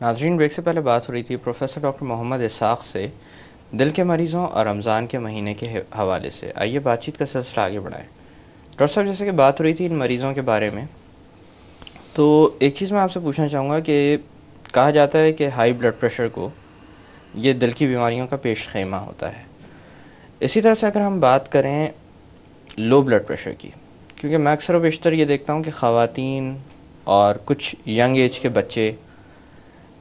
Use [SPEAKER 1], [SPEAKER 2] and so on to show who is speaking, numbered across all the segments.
[SPEAKER 1] नाजरीन, ब्रेक से पहले बात हो रही थी प्रोफेसर डॉक्टर मोहम्मद इसाक से दिल के मरीज़ों और रमज़ान के महीने के हवाले से। आइए बातचीत का सिलसिला आगे बढ़ाएं। डॉक्टर साहब, जैसे कि बात हो रही थी इन मरीज़ों के बारे में, तो एक चीज़ मैं आपसे पूछना चाहूँगा कि कहा जाता है कि हाई ब्लड प्रेशर को ये दिल की बीमारियों का पेश ख़ैमा होता है। इसी तरह से अगर हम बात करें लो ब्लड प्रेशर की, क्योंकि मैं अक्सर व बेशतर ये देखता हूँ कि ख़वातीन और कुछ यंग एज के बच्चे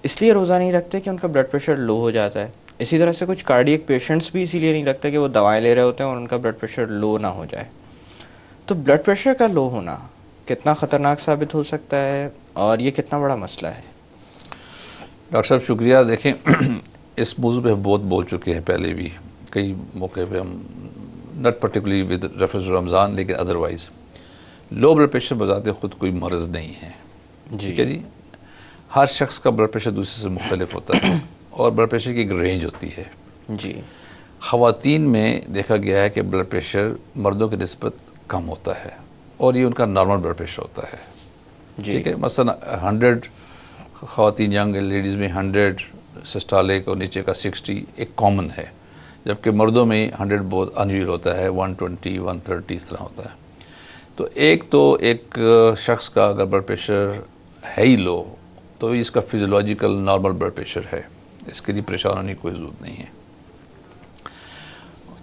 [SPEAKER 1] इसलिए रोज़ा नहीं रखते कि उनका ब्लड प्रेशर लो हो जाता है। इसी तरह से कुछ कार्डियक पेशेंट्स भी इसीलिए नहीं रखते कि वो दवाएं ले रहे होते हैं और उनका ब्लड प्रेशर लो ना हो जाए। तो ब्लड प्रेशर का लो होना कितना ख़तरनाक साबित हो सकता है और ये कितना बड़ा मसला है?
[SPEAKER 2] डॉक्टर साहब शुक्रिया। देखें इस मौजू पे हम बहुत बोल चुके हैं पहले भी कई मौके पे, हम not particularly with reference to Ramzan, लेकिन अदरवाइज़ लो ब्लड प्रेशर बजाते खुद कोई मर्ज़ नहीं है। ठीक है जी। हर शख्स का ब्लड प्रेशर दूसरे से मुख्तलिफ होता है और ब्लड प्रेशर की एक रेंज होती है
[SPEAKER 1] जी।
[SPEAKER 2] ख़वातीन में देखा गया है कि ब्लड प्रेशर मर्दों की निस्बत कम होता है और ये उनका नॉर्मल ब्लड प्रेशर होता है। ठीक है। मसलन 100 ख़वातीन यंग लेडीज़ में 100 सिस्टोलिक और नीचे का 60 एक कॉमन है, जबकि मर्दों में 100 बहुत अनयूजुअल होता है, 120 130 इस तरह होता है। तो एक शख्स का अगर ब्लड प्रेशर है ही लो तो इसका फिजियोलॉजिकल नॉर्मल ब्लड प्रेशर है, इसके लिए परेशान होने की कोई ज़रूरत नहीं है।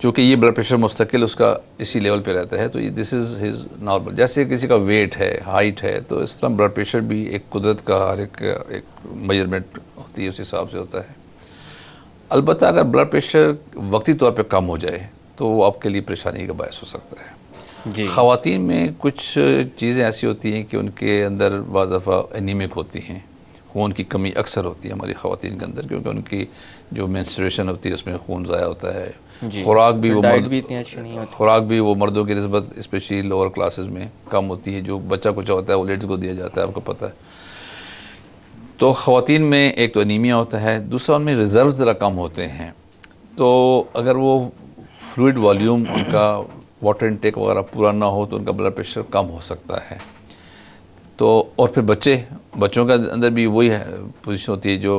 [SPEAKER 2] क्योंकि ये ब्लड प्रेशर मुस्तकिल उसका इसी लेवल पे रहता है, तो ये दिस इज़ हिज नॉर्मल। जैसे किसी का वेट है, हाइट है, तो इस तरह ब्लड प्रेशर भी एक कुदरत का हर एक मेजरमेंट होती है, उस हिसाब से होता है। अलबत्ता अगर ब्लड प्रेशर वक्ती तौर पे कम हो जाए तो वो आपके लिए परेशानी का बायस हो सकता है जी। ख़वातीन में कुछ चीज़ें ऐसी होती हैं कि उनके अंदर बाज़ दफ़ा एनीमिक होती हैं, खून की कमी अक्सर होती है हमारी ख़वातीन के अंदर, क्योंकि उनकी जो मेंस्ट्रुएशन होती है उसमें खून ज़ाया होता है। खुराक भी वो खुराक भी वो मर्दों की निस्बत स्पेशली लोअर क्लासेस में कम होती है। जो बच्चा कुछ होता है वो लेट्स को दिया जाता है, आपको पता है। तो ख़वातीन में एक तो एनीमिया होता है, दूसरा उनमें रिज़र्व ज़रा कम होते हैं। तो अगर वो फ्लूइड वॉल्यूम उनका वाटर इनटेक वगैरह पूरा ना हो तो उनका ब्लड प्रेशर कम हो सकता है। तो और फिर बच्चों के अंदर भी वही है पोजीशन होती है जो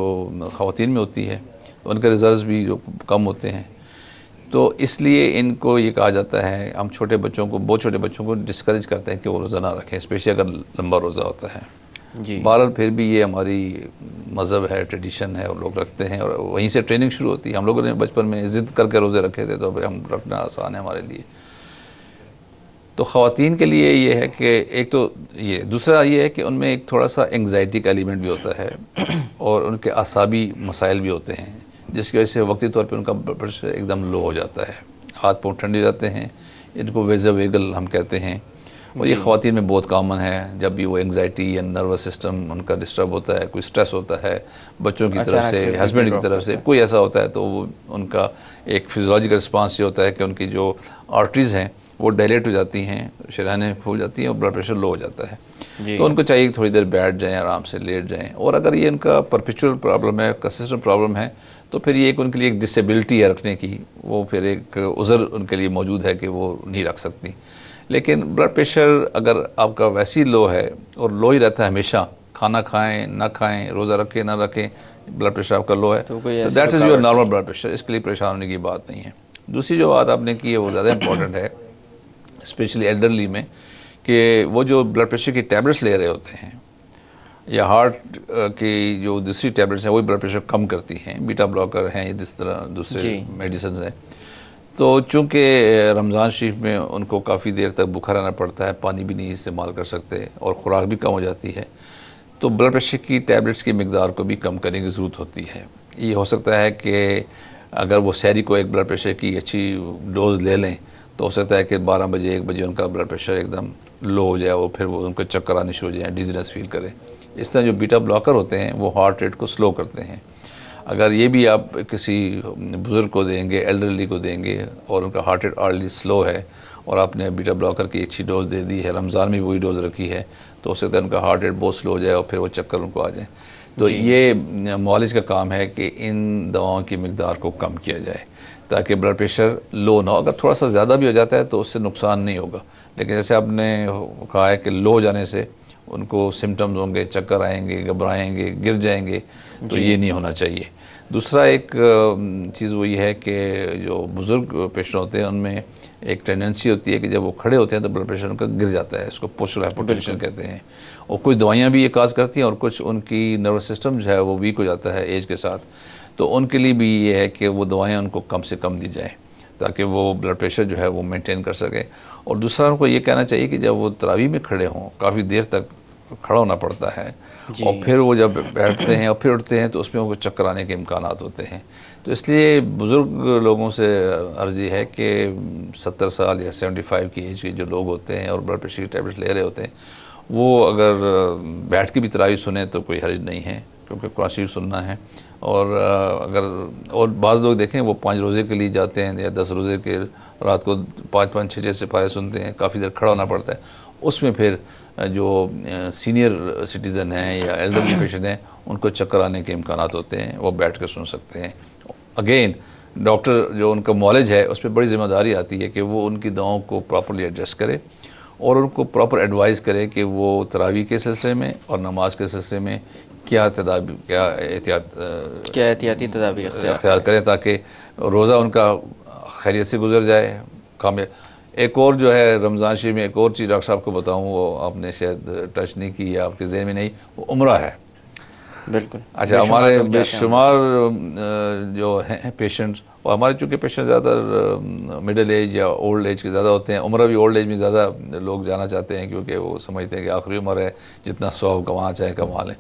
[SPEAKER 2] ख़वातीन में होती है, उनके रिज़र्व्स भी जो कम होते हैं। तो इसलिए इनको ये कहा जाता है, हम छोटे बच्चों को, बहुत छोटे बच्चों को डिस्करेज करते हैं कि वो रोज़ा ना रखें, स्पेशली अगर लंबा रोज़ा होता है जी। बहरहाल फिर भी ये हमारी मज़हब है, ट्रेडिशन है और लोग रखते हैं और वहीं से ट्रेनिंग शुरू होती है। हम लोगों ने बचपन में ज़िद करके रोज़े रखे थे, तो अब हम रखना आसान है हमारे लिए। तो ख़वातीन के लिए ये है कि एक तो ये, दूसरा ये है कि उनमें एक थोड़ा सा एंग्जाइटी का एलिमेंट भी होता है और उनके आसाबी मसाइल भी होते हैं, जिसकी वजह से वक्ती तौर पे उनका ब्लड प्रेशर एकदम लो हो जाता है, हाथ पाँव ठंडे हो जाते हैं। इनको वेज़ोवेगल हम कहते हैं और ये ख़वातीन में बहुत कॉमन है। जब भी वो एंग्जाइटी या नर्वस सिस्टम उनका डिस्टर्ब होता है, कोई स्ट्रेस होता है बच्चों की तरफ से, हस्बैंड की तरफ से, कोई ऐसा होता है, तो वो उनका एक फिजियोलॉजिकल रिस्पांस ये होता है कि उनकी जो आर्टरीज़ हैं वो डायलेट हो जाती हैं, शरीयानें फूल जाती हैं और ब्लड प्रेशर लो हो जाता है। तो उनको चाहिए थोड़ी देर बैठ जाएँ, आराम से लेट जाएँ। और अगर ये उनका परपेचुअल प्रॉब्लम है, कंसिस्टेंट प्रॉब्लम है, तो फिर ये एक उनके लिए एक डिसेबिलिटी है रखने की, वो फिर एक उज़र उनके लिए मौजूद है कि वो नहीं रख सकती। लेकिन ब्लड प्रेशर अगर आपका वैसे ही लो है और लो ही रहता है हमेशा, खाना खाएं ना खाएं, रोज़ा रखें ना रखें, ब्लड प्रेशर आपका लो है, तो that is your normal blood pressure, इसके लिए परेशान होने की बात नहीं है। दूसरी जो बात आपने की है वो ज़्यादा इंपॉर्टेंट है, स्पेशली एल्डरली में, कि वो जो ब्लड प्रेशर की टैबलेट्स ले रहे होते हैं या हार्ट की जो दूसरी टैबलेट्स हैं वही ब्लड प्रेशर कम करती हैं, बीटा ब्लॉकर हैं या जिस तरह दूसरे मेडिसिन हैं। तो चूँकि रमज़ान शरीफ में उनको काफ़ी देर तक भूखा रहना पड़ता है, पानी भी नहीं इस्तेमाल कर सकते और ख़ुराक भी कम हो जाती है, तो ब्लड प्रेशर की टैबलेट्स की मिकदार को भी कम करने की ज़रूरत होती है। ये हो सकता है कि अगर वो सहरी को एक ब्लड प्रेशर की अच्छी डोज़ ले लें तो हो सकता है कि 12 बजे 1 बजे उनका ब्लड प्रेशर एकदम लो हो जाए, वो फिर वो उनको चक्कर आने शुरू हो जाए, डिजीनेस फील करें। इस तरह जो बीटा ब्लॉकर होते हैं वो हार्ट रेट को स्लो करते हैं। अगर ये भी आप किसी बुज़ुर्ग को देंगे, एल्डरली को देंगे और उनका हार्ट रेट ऑलरेडी स्लो है और आपने बीटा ब्लॉकर की अच्छी डोज़ दे दी है, रमज़ान में वही डोज़ रखी है, तो हो सकता है उनका हार्ट रेट बहुत स्लो हो जाए और फिर वो चक्कर उनको आ जाए। तो ये मुआलिज का काम है कि इन दवाओं की मिकदार को कम किया जाए ताकि ब्लड प्रेशर लो ना हो। अगर थोड़ा सा ज़्यादा भी हो जाता है तो उससे नुकसान नहीं होगा, लेकिन जैसे आपने कहा है कि लो हो जाने से उनको सिम्टम्स होंगे, चक्कर आएंगे, घबराएंगे, गिर जाएंगे, तो ये नहीं होना चाहिए। दूसरा एक चीज़ वही है कि जो बुज़ुर्ग पेशेंट होते हैं उनमें एक टेंडेंसी होती है कि जब वो खड़े होते हैं तो ब्लड प्रेशर उनका गिर जाता है, इसको पोस्चरल हाइपोटेंशन कहते हैं। और कुछ दवाइयाँ भी ये काज करती हैं और कुछ उनकी नर्वस सिस्टम जो है वो वीक हो जाता है एज के साथ, तो उनके लिए भी ये है कि वो दवाइयाँ उनको कम से कम दी जाएँ ताकि वो ब्लड प्रेशर जो है वो मेंटेन कर सके। और दूसरा उनको ये कहना चाहिए कि जब वो तरावी में खड़े हों, काफ़ी देर तक खड़ा होना पड़ता है, और फिर वो जब बैठते हैं और फिर उठते हैं तो उसमें उनको चक्कर आने के इम्कान होते हैं। तो इसलिए बुज़ुर्ग लोगों से अर्ज़ी है कि 70 साल या 75 की एज के जो लोग होते हैं और ब्लड प्रेशर की टैबलेट ले रहे होते हैं, वो अगर बैठ के भी तरावी सुने तो कोई हर्ज नहीं है, क्योंकि कुरान शरीफ सुनना है। और अगर और बाज़ लोग देखें वो 5 रोज़े के लिए जाते हैं या 10 रोज़े के रात को 5-5 6-6 सिपारे सुनते हैं, काफ़ी देर खड़ा होना पड़ता है। उसमें फिर जो सीनियर सिटीज़न हैं या एल्डरली पेशेंट हैं उनको चक्कर आने के इम्कान होते हैं, वो बैठ कर सुन सकते हैं। अगेन डॉक्टर जो उनका नॉलेज है उस पर बड़ी ज़िम्मेदारी आती है कि वो उनकी दवाओं को प्रॉपरली एडजस्ट करे और उनको प्रॉपर एडवाइस करे कि वो तरावी के सिलसिले में और नमाज के सिलसिले में क्या
[SPEAKER 1] एहतियाती तदाबीर
[SPEAKER 2] अख्तियार करें ताकि रोज़ा उनका खैरियत से गुजर जाए, कामयाब। एक और जो है रमज़ान शरीफ में एक और चीज़ डॉक्टर साहब को बताऊँ, वो आपने शायद टच नहीं की या आपके ज़हन में नहीं, वो उम्रा है।
[SPEAKER 1] बिल्कुल।
[SPEAKER 2] अच्छा, हमारे बेशुमार जो हैं पेशेंट्स, और हमारे चूँकि पेशेंट ज़्यादा मिडिल एज या ओल्ड एज के ज़्यादा होते हैं, उम्र भी ओल्ड एज में ज़्यादा लोग जाना चाहते हैं क्योंकि वो समझते हैं कि आखिरी उम्र है, जितना सवाब कमा चाहे कमा लें।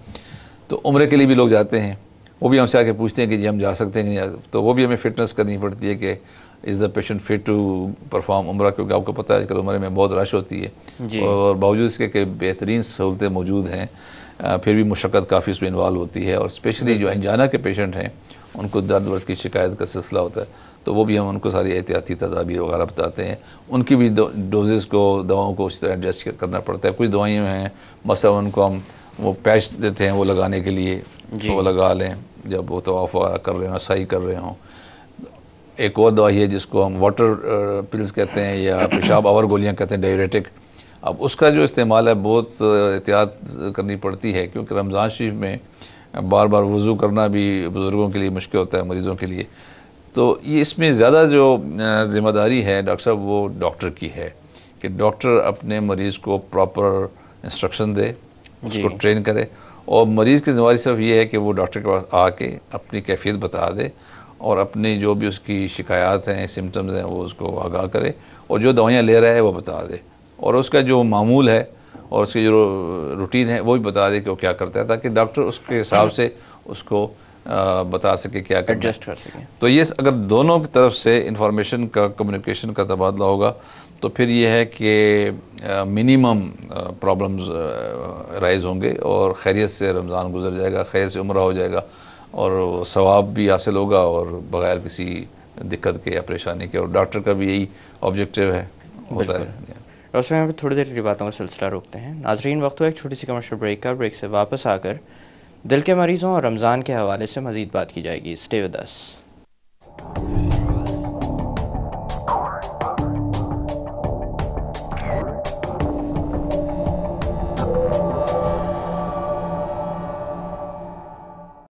[SPEAKER 2] तो उम्र के लिए भी लोग जाते हैं, वो भी हमसे आके पूछते हैं कि जी हम जा सकते हैं कि, तो वो भी हमें फिटनेस करनी पड़ती है कि is the patient fit to perform उम्रा, क्योंकि आपको पता है आजकल उम्र में बहुत रश होती है और बावजूद इसके कि बेहतरीन सहूलतें मौजूद हैं, फिर भी मुशक्क़त काफ़ी उसमें इन्वॉल्व होती है। और स्पेशली जो अंजाना के पेशेंट हैं उनको दर्द वर्द की शिकायत का सिलसिला होता है, तो वो भी हम उनको सारी एहतियाती तदाबीर वगैरह बताते हैं। उनकी भी डोजेज़ को, दवाओं को उस तरह एडजस्ट करना पड़ता है। कुछ दवाइयाँ हैं मसला उनको हम वो पैच देते हैं वो लगाने के लिए, तो वो लगा लें जब वो तवाफ़ कर रहे हों, सही कर रहे हों। एक और दवाई है जिसको हम वाटर पिल्स कहते हैं या पेशाब आवर गोलियाँ कहते हैं, डायरेटिक। अब उसका जो इस्तेमाल है बहुत एहतियात करनी पड़ती है, क्योंकि रमज़ान शरीफ में बार बार वज़ू करना भी बुज़ुर्गों के लिए मुश्किल होता है, मरीज़ों के लिए। तो ये इसमें ज़्यादा जो ज़िम्मेदारी है डॉक्टर साहब वो डॉक्टर की है कि डॉक्टर अपने मरीज़ को प्रॉपर इंस्ट्रक्शन दे, उसको ट्रेन करे, और मरीज़ की ज़िम्मेदारी सिर्फ ये है कि वो डॉक्टर के पास आके अपनी कैफियत बता दे और अपनी जो भी उसकी शिकायत हैं, सिम्टम्स हैं, वो उसको आगाह करे और जो दवाइयाँ ले रहा है वो बता दे, और उसका जो मामूल है और उसकी जो रूटीन है वो भी बता दे कि वो क्या करता है, ताकि डॉक्टर उसके हिसाब से उसको बता सके क्या
[SPEAKER 1] एडजस्ट कर सके।
[SPEAKER 2] तो ये अगर दोनों की तरफ से इंफॉर्मेशन का, कम्युनिकेशन का तबादला होगा तो फिर ये है कि मिनिमम प्रॉब्लम्स राइज होंगे और खैरियत से रमज़ान गुजर जाएगा, खैरियत से उम्रा हो जाएगा और सवाब भी हासिल होगा और बग़ैर किसी दिक्कत के या परेशानी के। और डॉक्टर का भी यही ऑब्जेक्टिव है, होता है।
[SPEAKER 1] डॉक्टर साहब, यहाँ पर थोड़ी देर की बातों का सिलसिला रोकते हैं। नाज़रीन, वक्त हुआ एक छोटी सी कमर्शियल ब्रेक का। ब्रेक से वापस आकर दिल के मरीज़ों और रमज़ान के हवाले से मज़ीद बात की जाएगी। Stay with us.